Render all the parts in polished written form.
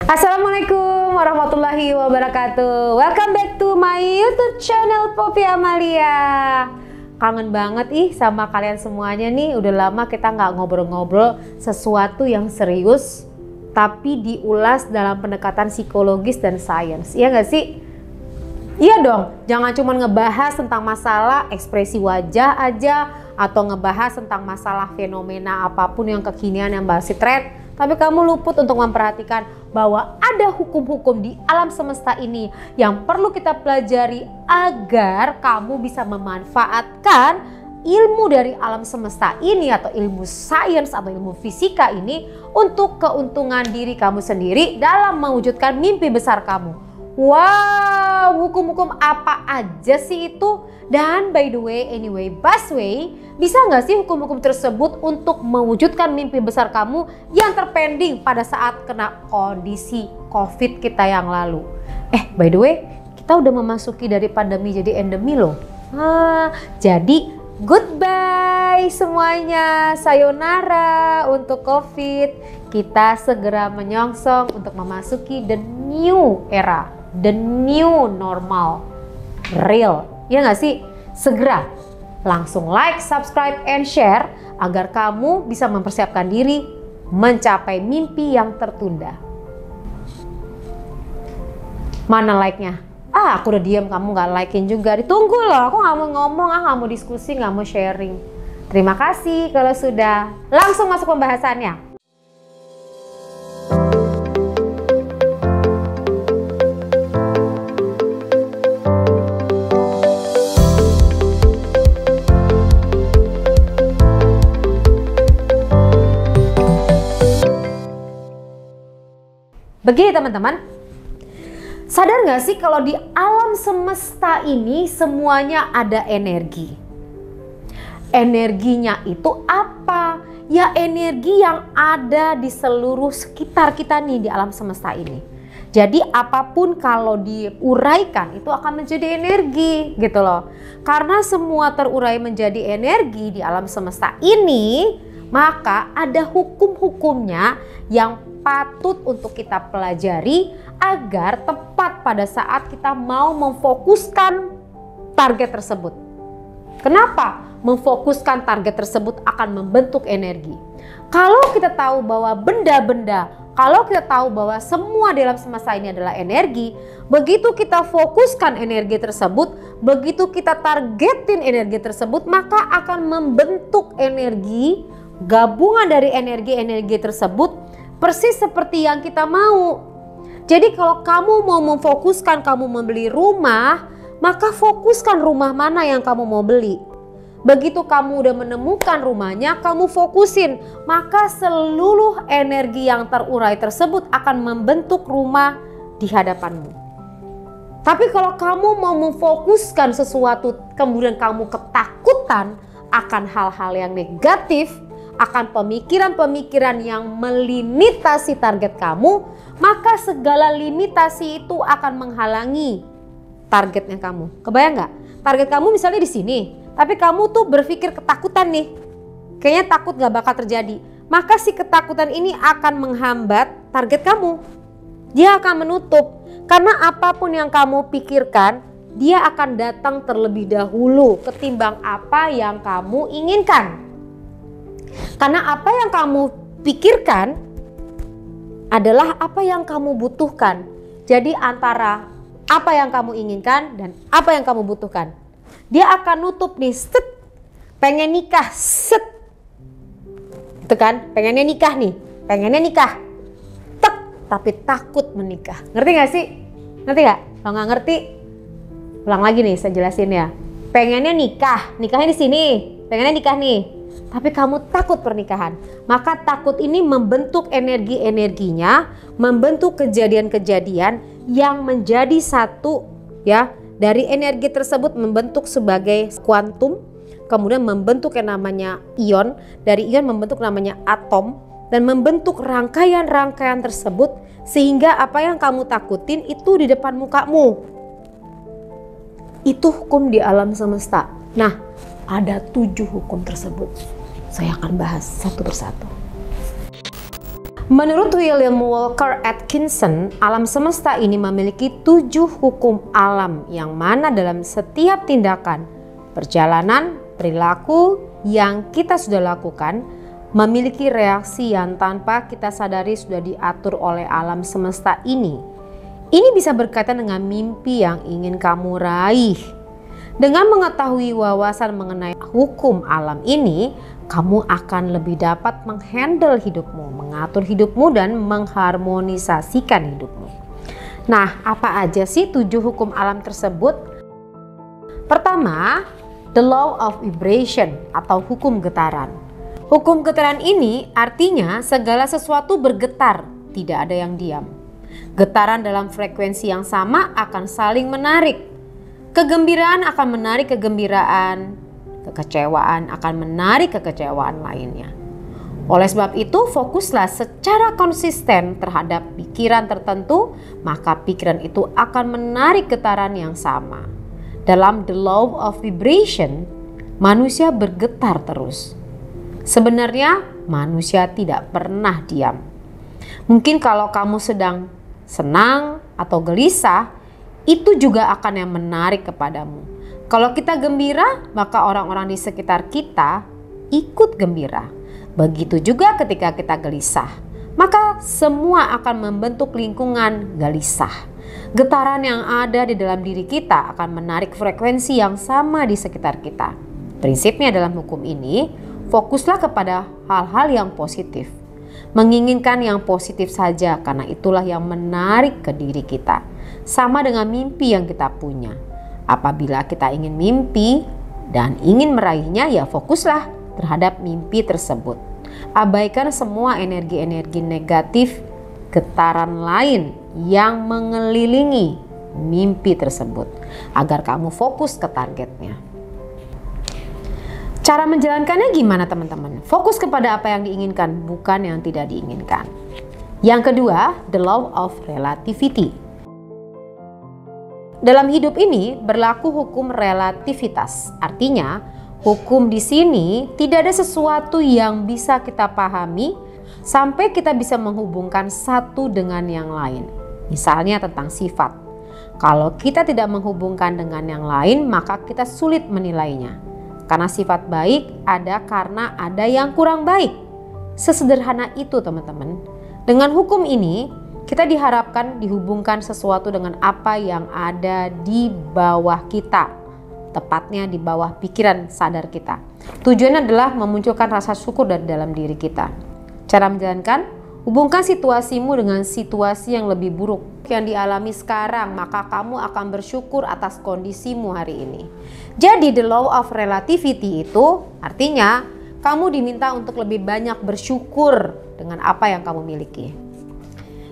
Assalamualaikum warahmatullahi wabarakatuh. Welcome back to my YouTube channel Poppy Amalia. Kangen banget sama kalian semuanya nih. Udah lama kita nggak ngobrol-ngobrol sesuatu yang serius, tapi diulas dalam pendekatan psikologis dan sains. Iya nggak sih? Iya dong. Jangan cuma ngebahas tentang masalah ekspresi wajah aja, atau ngebahas tentang masalah fenomena apapun yang kekinian yang masih tren, tapi kamu luput untuk memperhatikan bahwa ada hukum-hukum di alam semesta ini yang perlu kita pelajari agar kamu bisa memanfaatkan ilmu dari alam semesta ini atau ilmu sains atau ilmu fisika ini untuk keuntungan diri kamu sendiri dalam mewujudkan mimpi besar kamu. Wow, hukum-hukum apa aja sih itu? Dan by the way, anyway, busway, bisa nggak sih hukum-hukum tersebut untuk mewujudkan mimpi besar kamu yang terpending pada saat kena kondisi COVID kita yang lalu? By the way, kita udah memasuki dari pandemi jadi endemi loh. Jadi goodbye semuanya, sayonara untuk COVID. Kita segera menyongsong untuk memasuki the new era, the new normal, real. Ya nggak sih? Segera langsung like, subscribe, and share agar kamu bisa mempersiapkan diri mencapai mimpi yang tertunda. Mana like-nya? Aku udah diam, kamu nggak like-in juga. Ditunggu loh, aku nggak mau ngomong, nggak mau diskusi, nggak mau sharing. Terima kasih kalau sudah. Langsung masuk pembahasannya. Begini teman-teman, sadar gak sih kalau di alam semesta ini semuanya ada energi. Energinya itu apa? Ya energi yang ada di seluruh sekitar kita nih di alam semesta ini. Jadi apapun kalau diuraikan itu akan menjadi energi gitu loh. Karena semua terurai menjadi energi di alam semesta ini, maka ada hukum-hukumnya yang patut untuk kita pelajari agar tepat pada saat kita mau memfokuskan target tersebut. Kenapa? Memfokuskan target tersebut akan membentuk energi. Kalau kita tahu bahwa benda-benda, kalau kita tahu bahwa semua di alam semesta ini adalah energi, begitu kita fokuskan energi tersebut, begitu kita targetin energi tersebut, maka akan membentuk energi, gabungan dari energi-energi tersebut persis seperti yang kita mau. Jadi kalau kamu mau memfokuskan kamu membeli rumah, maka fokuskan rumah mana yang kamu mau beli. Begitu kamu udah menemukan rumahnya, kamu fokusin, maka seluruh energi yang terurai tersebut akan membentuk rumah di hadapanmu. Tapi kalau kamu mau memfokuskan sesuatu, kemudian kamu ketakutan akan hal-hal yang negatif, akan pemikiran-pemikiran yang melimitasi target kamu, maka segala limitasi itu akan menghalangi targetnya kamu. Kebayang nggak? Target kamu misalnya di sini, tapi kamu tuh berpikir ketakutan nih, kayaknya takut nggak bakal terjadi. Maka si ketakutan ini akan menghambat target kamu. Dia akan menutup, karena apapun yang kamu pikirkan, dia akan datang terlebih dahulu ketimbang apa yang kamu inginkan. Karena apa yang kamu pikirkan adalah apa yang kamu butuhkan. Jadi antara apa yang kamu inginkan dan apa yang kamu butuhkan, dia akan nutup nih, set. Pengen nikah, set. Itu kan, pengennya nikah nih, pengennya nikah, tek, tapi takut menikah. Ngerti gak sih? Ngerti gak? Kalau nggak ngerti, ulang lagi nih, saya jelasin ya. Pengennya nikah, nikahnya di sini, pengennya nikah nih. Tapi kamu takut pernikahan, maka takut ini membentuk energi-energinya, membentuk kejadian-kejadian yang menjadi satu ya. Dari energi tersebut membentuk sebagai kuantum, kemudian membentuk yang namanya ion, dari ion membentuk namanya atom, dan membentuk rangkaian-rangkaian tersebut sehingga apa yang kamu takutin itu di depan mukamu. Itu hukum di alam semesta. Nah, ada 7 hukum tersebut. Saya akan bahas satu persatu. Menurut William Walker Atkinson, alam semesta ini memiliki 7 hukum alam yang mana dalam setiap tindakan, perjalanan, perilaku yang kita sudah lakukan memiliki reaksi yang tanpa kita sadari sudah diatur oleh alam semesta ini. Ini bisa berkaitan dengan mimpi yang ingin kamu raih. Dengan mengetahui wawasan mengenai hukum alam ini, kamu akan lebih dapat menghandle hidupmu, mengatur hidupmu, dan mengharmonisasikan hidupmu. Nah, apa aja sih 7 hukum alam tersebut? Pertama, the law of vibration atau hukum getaran. Hukum getaran ini artinya segala sesuatu bergetar, tidak ada yang diam. Getaran dalam frekuensi yang sama akan saling menarik. Kegembiraan akan menarik kegembiraan, kekecewaan akan menarik kekecewaan lainnya. Oleh sebab itu, fokuslah secara konsisten terhadap pikiran tertentu, maka pikiran itu akan menarik getaran yang sama. Dalam the law of vibration, manusia bergetar terus. Sebenarnya manusia tidak pernah diam. Mungkin kalau kamu sedang senang atau gelisah, itu juga akan yang menarik kepadamu. Kalau kita gembira, maka orang-orang di sekitar kita ikut gembira. Begitu juga ketika kita gelisah, maka semua akan membentuk lingkungan gelisah. Getaran yang ada di dalam diri kita akan menarik frekuensi yang sama di sekitar kita. Prinsipnya dalam hukum ini, fokuslah kepada hal-hal yang positif. Menginginkan yang positif saja, karena itulah yang menarik ke diri kita. Sama dengan mimpi yang kita punya. Apabila kita ingin mimpi dan ingin meraihnya, ya fokuslah terhadap mimpi tersebut. Abaikan semua energi-energi negatif, getaran lain yang mengelilingi mimpi tersebut agar kamu fokus ke targetnya. Cara menjalankannya gimana teman-teman? Fokus kepada apa yang diinginkan, bukan yang tidak diinginkan. Yang kedua, the law of relativity. Dalam hidup ini berlaku hukum relativitas. Artinya, hukum di sini tidak ada sesuatu yang bisa kita pahami sampai kita bisa menghubungkan satu dengan yang lain. Misalnya tentang sifat. Kalau kita tidak menghubungkan dengan yang lain, maka kita sulit menilainya. Karena sifat baik ada karena ada yang kurang baik. Sesederhana itu teman-teman. Dengan hukum ini, kita diharapkan dihubungkan sesuatu dengan apa yang ada di bawah kita, tepatnya di bawah pikiran sadar kita. Tujuannya adalah memunculkan rasa syukur dari dalam diri kita. Cara menjalankan, hubungkan situasimu dengan situasi yang lebih buruk yang dialami sekarang, maka kamu akan bersyukur atas kondisimu hari ini. Jadi the law of relativity itu artinya kamu diminta untuk lebih banyak bersyukur dengan apa yang kamu miliki.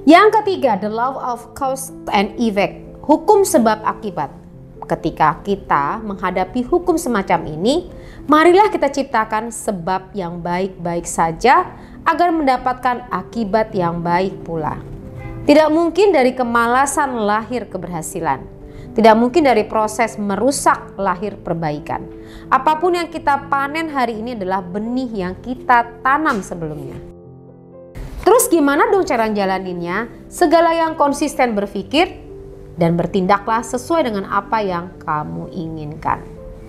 Yang ketiga, the law of cause and effect, hukum sebab akibat. Ketika kita menghadapi hukum semacam ini, marilah kita ciptakan sebab yang baik-baik saja agar mendapatkan akibat yang baik pula. Tidak mungkin dari kemalasan lahir keberhasilan. Tidak mungkin dari proses merusak lahir perbaikan. Apapun yang kita panen hari ini adalah benih yang kita tanam sebelumnya. Terus gimana dong cara jalaninnya? Segala yang konsisten berpikir dan bertindaklah sesuai dengan apa yang kamu inginkan.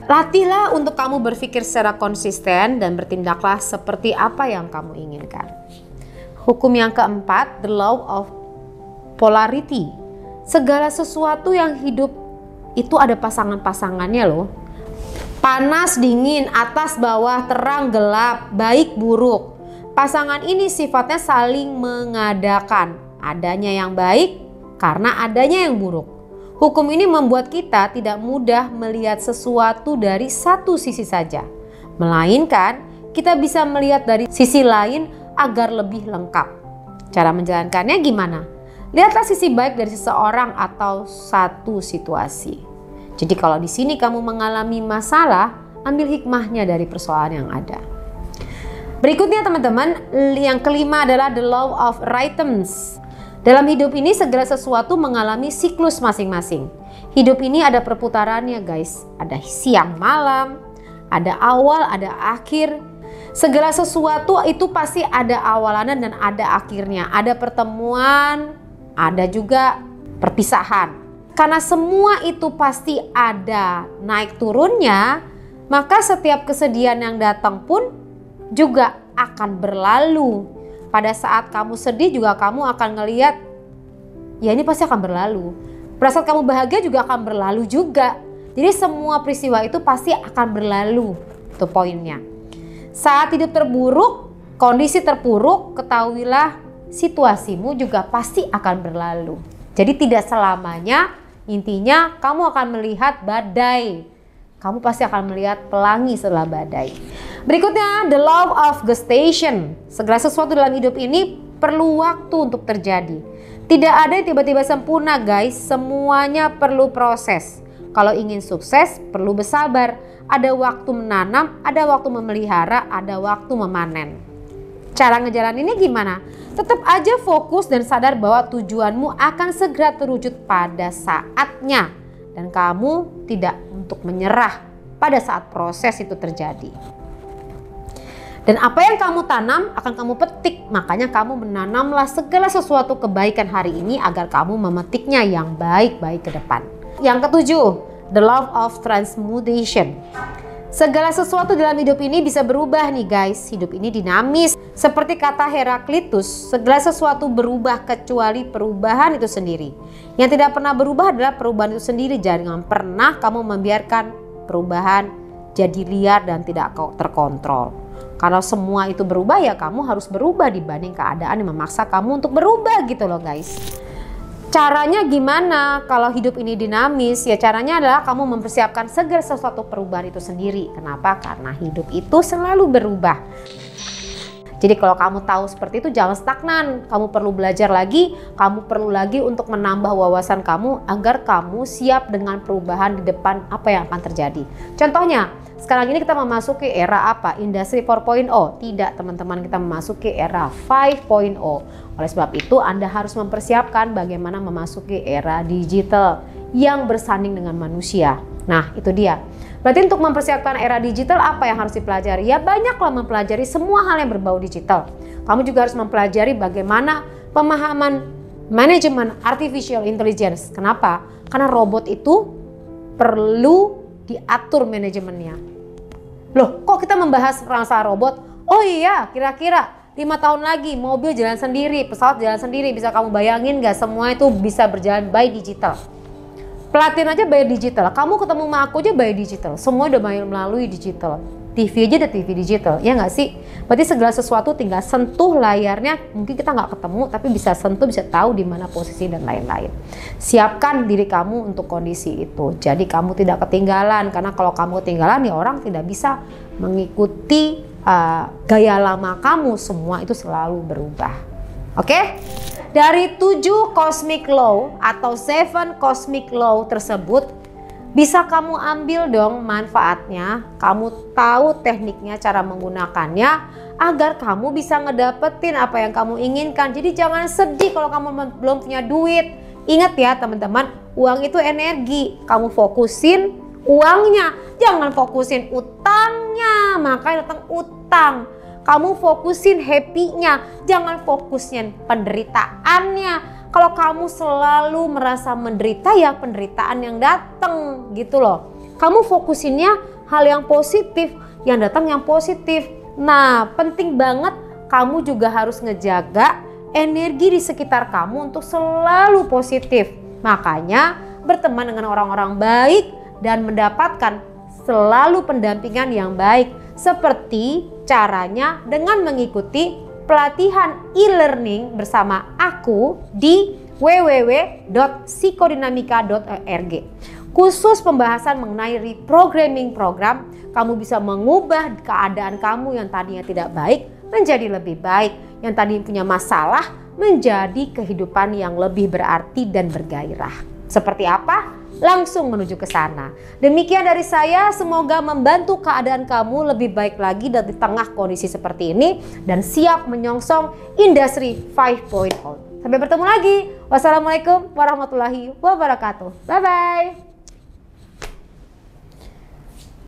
Latihlah untuk kamu berpikir secara konsisten dan bertindaklah seperti apa yang kamu inginkan. Hukum yang keempat, the law of polarity. Segala sesuatu yang hidup itu ada pasangan-pasangannya loh. Panas, dingin, atas, bawah, terang, gelap, baik, buruk. Pasangan ini sifatnya saling mengadakan. Adanya yang baik karena adanya yang buruk. Hukum ini membuat kita tidak mudah melihat sesuatu dari satu sisi saja. Melainkan kita bisa melihat dari sisi lain agar lebih lengkap. Cara menjalankannya gimana? Lihatlah sisi baik dari seseorang atau satu situasi. Jadi kalau di sini kamu mengalami masalah, ambil hikmahnya dari persoalan yang ada. Berikutnya teman-teman, yang kelima adalah the law of rhythms. Dalam hidup ini segala sesuatu mengalami siklus masing-masing. Hidup ini ada perputarannya guys. Ada siang malam, ada awal, ada akhir. Segala sesuatu itu pasti ada awalannya dan ada akhirnya. Ada pertemuan, ada juga perpisahan. Karena semua itu pasti ada naik turunnya, maka setiap kesedihan yang datang pun juga akan berlalu. Pada saat kamu sedih juga kamu akan ngelihat, ya ini pasti akan berlalu. Pada saat kamu bahagia juga akan berlalu juga. Jadi semua peristiwa itu pasti akan berlalu. Itu poinnya. Saat hidup terburuk, kondisi terpuruk, ketahuilah situasimu juga pasti akan berlalu. Jadi tidak selamanya, intinya kamu akan melihat badai. Kamu pasti akan melihat pelangi setelah badai. Berikutnya, the law of gestation. Segala sesuatu dalam hidup ini perlu waktu untuk terjadi. Tidak ada yang tiba-tiba sempurna guys, semuanya perlu proses. Kalau ingin sukses perlu bersabar. Ada waktu menanam, ada waktu memelihara, ada waktu memanen. Cara ngejalaninnya gimana? Tetap aja fokus dan sadar bahwa tujuanmu akan segera terwujud pada saatnya. Dan kamu tidak untuk menyerah pada saat proses itu terjadi. Dan apa yang kamu tanam akan kamu petik. Makanya kamu menanamlah segala sesuatu kebaikan hari ini agar kamu memetiknya yang baik-baik ke depan. Yang ketujuh, the law of transmutation. Segala sesuatu dalam hidup ini bisa berubah nih guys. Hidup ini dinamis. Seperti kata Heraklitus, segala sesuatu berubah kecuali perubahan itu sendiri. Yang tidak pernah berubah adalah perubahan itu sendiri. Jangan pernah kamu membiarkan perubahan jadi liar dan tidak terkontrol. Kalau semua itu berubah ya kamu harus berubah dibanding keadaan yang memaksa kamu untuk berubah gitu loh guys. Caranya gimana kalau hidup ini dinamis? Ya caranya adalah kamu mempersiapkan segala sesuatu perubahan itu sendiri. Kenapa? Karena hidup itu selalu berubah. Jadi kalau kamu tahu seperti itu jangan stagnan. Kamu perlu belajar lagi, kamu perlu lagi untuk menambah wawasan kamu agar kamu siap dengan perubahan di depan apa yang akan terjadi. Contohnya, sekarang ini kita memasuki era apa? Industri 4.0. Tidak teman-teman, kita memasuki era 5.0. Oleh sebab itu Anda harus mempersiapkan bagaimana memasuki era digital yang bersanding dengan manusia. Nah itu dia. Berarti untuk mempersiapkan era digital apa yang harus dipelajari? Ya banyaklah mempelajari semua hal yang berbau digital. Kamu juga harus mempelajari bagaimana pemahaman manajemen artificial intelligence. Kenapa? Karena robot itu perlu diatur manajemennya. Loh kok kita membahas masalah robot? Oh iya kira-kira 5 tahun lagi mobil jalan sendiri, pesawat jalan sendiri. Bisa kamu bayangin gak semua itu bisa berjalan by digital? Pelatihan aja bayar digital, kamu ketemu sama aku aja bayar digital. Semua udah melalui digital. TV aja ada TV digital, ya nggak sih? Berarti segala sesuatu tinggal sentuh layarnya. Mungkin kita nggak ketemu, tapi bisa sentuh, bisa tahu di mana posisi dan lain-lain. Siapkan diri kamu untuk kondisi itu. Jadi kamu tidak ketinggalan, karena kalau kamu ketinggalan ya orang tidak bisa mengikuti gaya lama kamu. Semua itu selalu berubah. Oke? Dari 7 cosmic law atau 7 cosmic law tersebut bisa kamu ambil dong manfaatnya, kamu tahu tekniknya, cara menggunakannya agar kamu bisa ngedapetin apa yang kamu inginkan. Jadi jangan sedih kalau kamu belum punya duit. Ingat ya teman-teman, uang itu energi. Kamu fokusin uangnya, jangan fokusin utangnya, makanya datang utang. Kamu fokusin happy-nya, jangan fokusin penderitaannya. Kalau kamu selalu merasa menderita ya penderitaan yang datang gitu loh. Kamu fokusinnya hal yang positif, yang datang yang positif. Nah penting banget kamu juga harus ngejaga energi di sekitar kamu untuk selalu positif. Makanya berteman dengan orang-orang baik dan mendapatkan selalu pendampingan yang baik. Seperti caranya dengan mengikuti pelatihan e-learning bersama aku di www.psikodinamika.org. Khusus pembahasan mengenai reprogramming program, kamu bisa mengubah keadaan kamu yang tadinya tidak baik menjadi lebih baik, yang tadi punya masalah menjadi kehidupan yang lebih berarti dan bergairah. Seperti apa? Langsung menuju ke sana. Demikian dari saya, semoga membantu keadaan kamu lebih baik lagi di tengah kondisi seperti ini dan siap menyongsong industri 5.0. Sampai bertemu lagi. Wassalamualaikum warahmatullahi wabarakatuh. Bye bye.